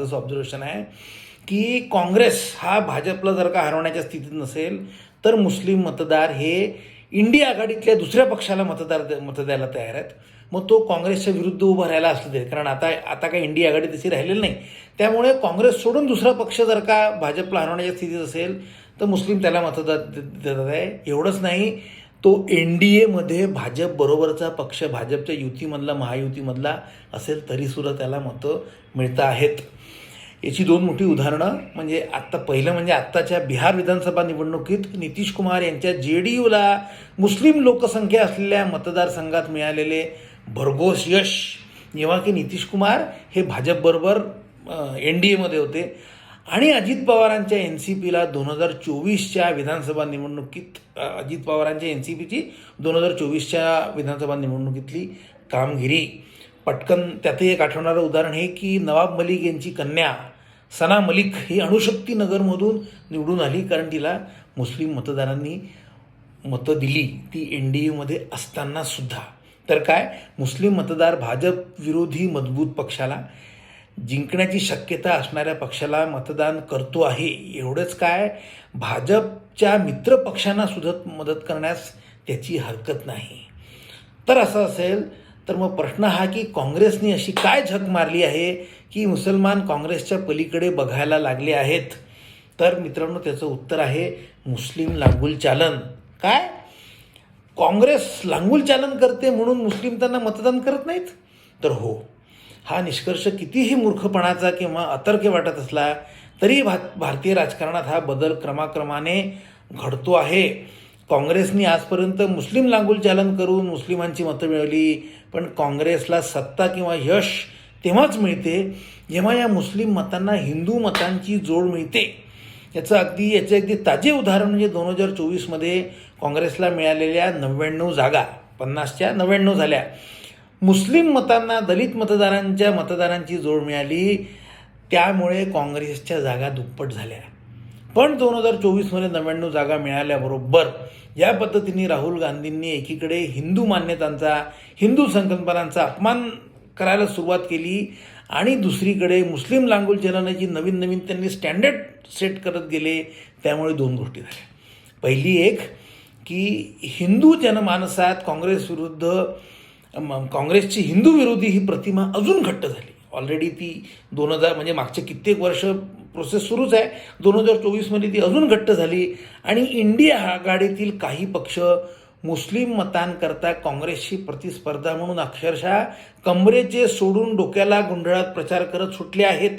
असं ऑब्झर्वेशन आहे की काँग्रेस हा भाजपला जर का हरवण्याच्या स्थितीत नसेल तर मुस्लिम मतदार हे इंडिया आघाडीतल्या दुसऱ्या पक्षाला मत द्यायला तयार आहेत. मग तो काँग्रेसच्या विरुद्ध उभा राहायला असलं तरी, कारण आता काय इंडिया आघाडी तशी राहिलेली नाही. त्यामुळे काँग्रेस सोडून दुसरा पक्ष जर का भाजपला हरवण्याच्या स्थितीत असेल तर मुस्लिम त्याला देतात आहे. एवढंच नाही, तो NDAमध्ये भाजप बरोबरचा पक्ष, भाजपच्या युतीमधला, महायुतीमधला असेल तरीसुद्धा त्याला मतं मिळत आहेत. याची दोन मोठी उदाहरणं म्हणजे पहिलं म्हणजे आत्ताच्या बिहार विधानसभा निवडणुकीत नितीश कुमार यांच्या JDUला मुस्लिम लोकसंख्या असलेल्या मतदारसंघात मिळालेले भरघोस यश, जेव्हा की नितीश कुमार हे भाजपबरोबर NDAमध्ये होते आणि अजित पवारांच्या NCPला 2024च्या विधानसभा निवडणुकीत अजित पवारांच्या NCPची 2024च्या विधानसभा निवडणुकीतली कामगिरी पटकन. त्यातही एक आठवणारं उदाहरण हे की नवाब मलिक यांची कन्या सना मलिक ही अणुशक्ती नगरमधून निवडून आली, कारण तिला मुस्लिम मतदारांनी मतं दिली, ती NDAमध्ये असताना सुद्धा. तर काय, मुस्लिम मतदार भाजप विरोधी मजबूत पक्षाला, जिंकण्याची शक्यता असणाऱ्या पक्षाला मतदान करतो आहे. एवढंच काय, भाजपच्या मित्र पक्षांना सुद्धा मदत करण्यास त्याची हरकत नाही. तर असं असेल तर मग प्रश्न हा की काँग्रेसने अशी काय झक मारली आहे की मुसलमान काँग्रेसच्या पलीकडे बघायला लागले आहेत. तर मित्रांनो, त्याचं उत्तर आहे मुस्लिम लांगुल चालन. काय, काँग्रेस लांगुल चालन करते म्हणून मुस्लिम त्यांना मतदान करत नाहीत? तर हो, हा निष्कर्ष कितीही मूर्खपणाचा किंवा अतर्क्य वाटत असला तरी भारतीय राजकारणात हा बदल क्रमाक्रमाने घडतो आहे. काँग्रेसने आजपर्यंत मुस्लिम लांगुल चालन करून मुस्लिमांची मतं मिळवली, पण काँग्रेसला सत्ता किंवा यश तेव्हाच मिळते जेव्हा या मुस्लिम मतांना हिंदू मतांची जोड मिळते. याचे अगदी ताजे उदाहरण म्हणजे 2024मध्ये काँग्रेसला मिळालेल्या 99 जागा, 50च्या 99 झाल्या. मुस्लिम मतांना दलित मतदारांची जोड मिळाली, त्यामुळे काँग्रेसच्या जागा दुप्पट झाल्या. पण 2024मध्ये 99 जागा मिळाल्याबरोबर या पद्धतीने राहुल गांधींनी एकीकडे हिंदू मान्यतांचा, हिंदू संकल्पनांचा अपमान करायला सुरुवात केली आणि दुसरीकडे मुस्लिम लांगुल चालनाची नवीन त्यांनी स्टँडर्ड सेट करत गेले. त्यामुळे दोन गोष्टी झाल्या. पहिली एक की हिंदू जनमानसात काँग्रेसची हिंदू विरोधी ही प्रतिमा अजून घट्ट झाली. ऑलरेडी ती 2000 म्हणजे मागचे कित्येक वर्ष प्रोसेस सुरूच आहे. 2024मध्ये ती अजून घट्ट झाली आणि इंडिया आघाडीतील काही पक्ष मुस्लिम मतांकरता काँग्रेसची प्रतिस्पर्धा म्हणून अक्षरशः कमरेचे सोडून डोक्याला गुंडळात प्रचार करत सुटले आहेत.